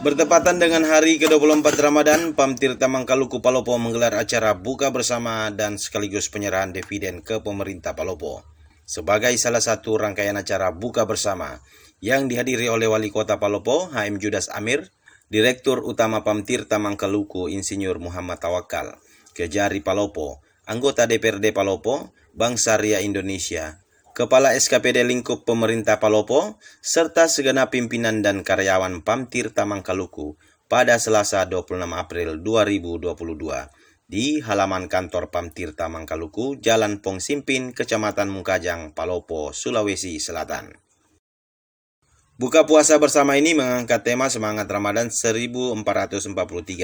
Bertepatan dengan hari ke-24 Ramadan, Pamtirta Mangkaluku Palopo menggelar acara buka bersama dan sekaligus penyerahan dividen ke pemerintah Palopo. Sebagai salah satu rangkaian acara buka bersama yang dihadiri oleh Wali Kota Palopo, HM Judas Amir, Direktur Utama Pamtirta Mangkaluku Insinyur Muhammad Tawakal, Kejari Palopo, anggota DPRD Palopo, Bank Syariah Indonesia, Kepala SKPD Lingkup Pemerintah Palopo, serta segenap pimpinan dan karyawan Pamtirta Mangkaluku pada Selasa 26 April 2022 di halaman kantor Pamtirta Mangkaluku, Jalan Pong Simpin, Kecamatan Mungkajang, Palopo, Sulawesi Selatan. Buka puasa bersama ini mengangkat tema semangat Ramadan 1443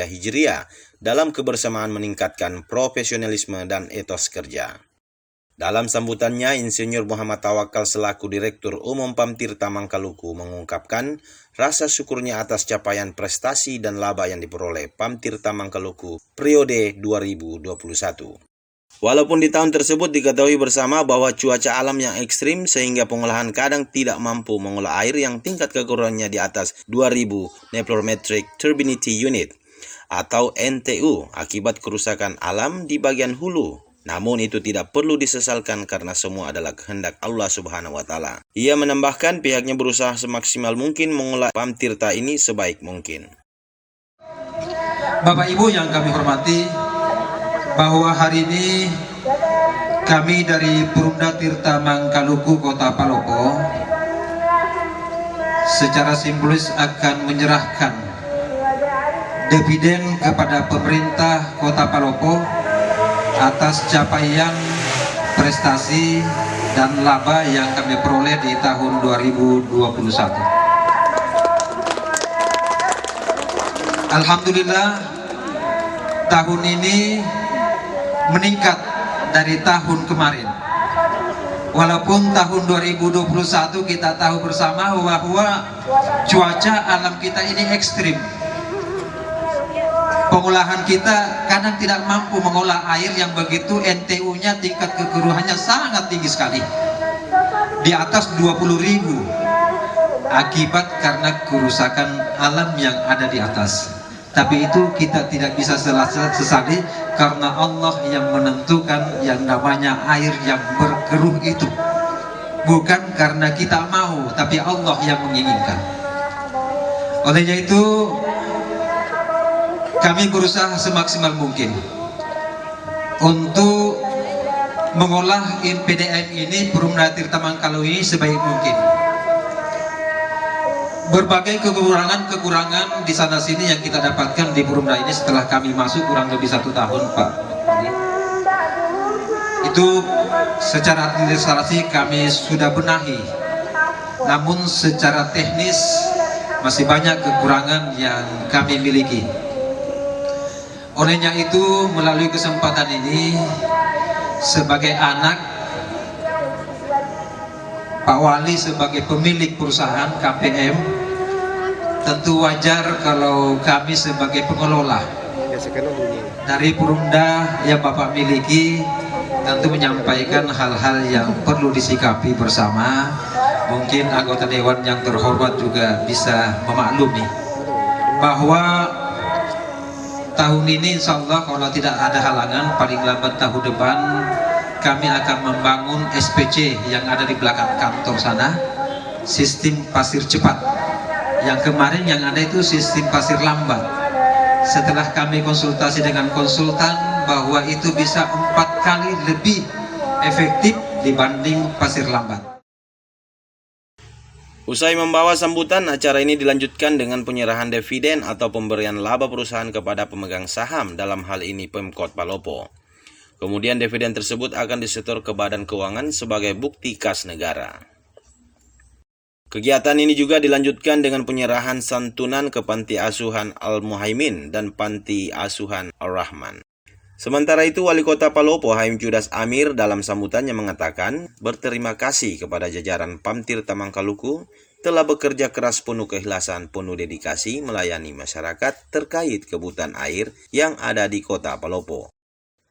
Hijriah dalam kebersamaan meningkatkan profesionalisme dan etos kerja. Dalam sambutannya, Insinyur Muhammad Tawakal selaku Direktur Umum Pamtirta Mangkaluku mengungkapkan rasa syukurnya atas capaian prestasi dan laba yang diperoleh Pamtirta Mangkaluku periode 2021. Walaupun di tahun tersebut diketahui bersama bahwa cuaca alam yang ekstrim sehingga pengolahan kadang tidak mampu mengolah air yang tingkat kekurangannya di atas 2000 Neplometric Turbidity Unit atau NTU akibat kerusakan alam di bagian hulu. Namun itu tidak perlu disesalkan karena semua adalah kehendak Allah Subhanahu wa Ta'ala. Ia menambahkan pihaknya berusaha semaksimal mungkin mengolah Pamtirta ini sebaik mungkin. Bapak Ibu yang kami hormati, bahwa hari ini kami dari Perumda Tirta Mangkaluku Kota Palopo secara simbolis akan menyerahkan dividen kepada pemerintah Kota Palopo atas capaian prestasi dan laba yang kami peroleh di tahun 2021. Alhamdulillah, tahun ini meningkat dari tahun kemarin. Walaupun tahun 2021 kita tahu bersama bahwa cuaca alam kita ini ekstrim. Pengolahan kita kadang tidak mampu mengolah air yang begitu NTU-nya, tingkat kekeruhannya sangat tinggi sekali, di atas 20.000, akibat karena kerusakan alam yang ada di atas. Tapi itu kita tidak bisa sesali karena Allah yang menentukan yang namanya air yang berkeruh itu. Bukan karena kita mau, tapi Allah yang menginginkan. Olehnya itu kami berusaha semaksimal mungkin untuk mengolah PDAM ini, Perumda Tirta Mangkaluku ini, sebaik mungkin. Berbagai kekurangan di sana sini yang kita dapatkan di Perumda ini setelah kami masuk kurang lebih 1 tahun, Pak. Itu secara administrasi kami sudah benahi, namun secara teknis masih banyak kekurangan yang kami miliki. Olehnya itu, melalui kesempatan ini, sebagai anak Pak Wali, sebagai pemilik perusahaan KPM, tentu wajar kalau kami sebagai pengelola dari Perumda yang Bapak miliki tentu menyampaikan hal-hal yang perlu disikapi bersama. Mungkin anggota Dewan yang terhormat juga bisa memaklumi bahwa tahun ini insya Allah kalau tidak ada halangan, paling lambat tahun depan kami akan membangun SPC yang ada di belakang kantor sana, sistem pasir cepat. Yang kemarin yang ada itu sistem pasir lambat. Setelah kami konsultasi dengan konsultan bahwa itu bisa 4 kali lebih efektif dibanding pasir lambat. Usai membawa sambutan, acara ini dilanjutkan dengan penyerahan dividen atau pemberian laba perusahaan kepada pemegang saham, dalam hal ini Pemkot Palopo. Kemudian dividen tersebut akan disetor ke Badan Keuangan sebagai bukti kas negara. Kegiatan ini juga dilanjutkan dengan penyerahan santunan ke Panti Asuhan Al-Muhaimin dan Panti Asuhan Ar-Rahman. Sementara itu, Wali Kota Palopo HM Judas Amir dalam sambutannya mengatakan berterima kasih kepada jajaran Pamtirta Mangkaluku telah bekerja keras penuh keikhlasan, penuh dedikasi melayani masyarakat terkait kebutuhan air yang ada di Kota Palopo.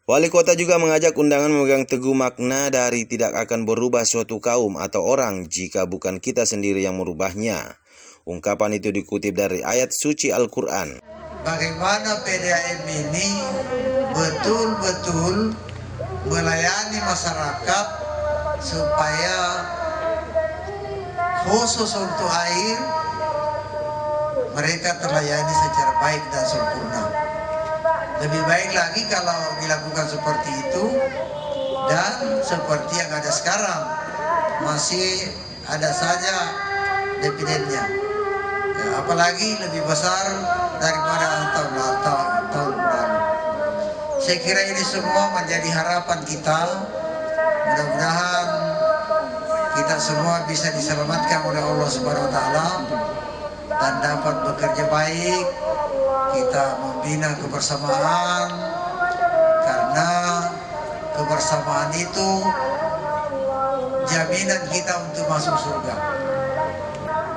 Wali Kota juga mengajak undangan memegang teguh makna dari tidak akan berubah suatu kaum atau orang jika bukan kita sendiri yang merubahnya. Ungkapan itu dikutip dari ayat suci Al-Quran. Bagaimana PDAM ini betul-betul melayani masyarakat supaya khusus untuk air mereka terlayani secara baik dan sempurna. Lebih baik lagi kalau dilakukan seperti itu dan seperti yang ada sekarang masih ada saja dividennya. Ya, apalagi lebih besar daripada tahun lalu. Saya kira ini semua menjadi harapan kita. Mudah-mudahan kita semua bisa diselamatkan oleh Allah Subhanahu wa taala dan dapat bekerja baik. Kita membina kebersamaan karena kebersamaan itu jaminan kita untuk masuk surga.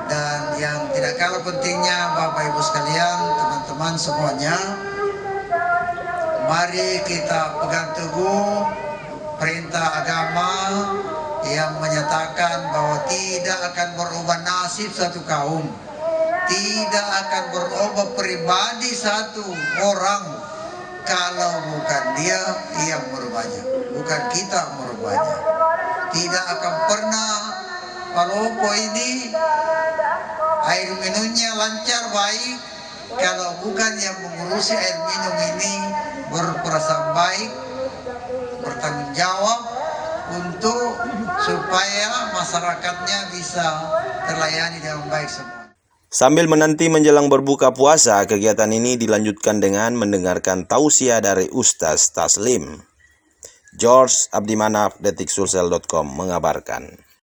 Dan yang tidak kalah pentingnya, Bapak Ibu sekalian, teman-teman semuanya, mari kita pegang teguh perintah agama yang menyatakan bahwa tidak akan berubah nasib satu kaum, tidak akan berubah pribadi satu orang kalau bukan dia yang merubahnya, bukan kita merubahnya. Tidak akan pernah Palopo ini air minumnya lancar baik kalau bukan yang mengurusi air minum ini berperasaan baik, bertanggung jawab untuk supaya masyarakatnya bisa terlayani dengan baik semua. Sambil menanti menjelang berbuka puasa, kegiatan ini dilanjutkan dengan mendengarkan tausiah dari Ustaz Taslim. George Abdimanaf, detiksulsel.com mengabarkan.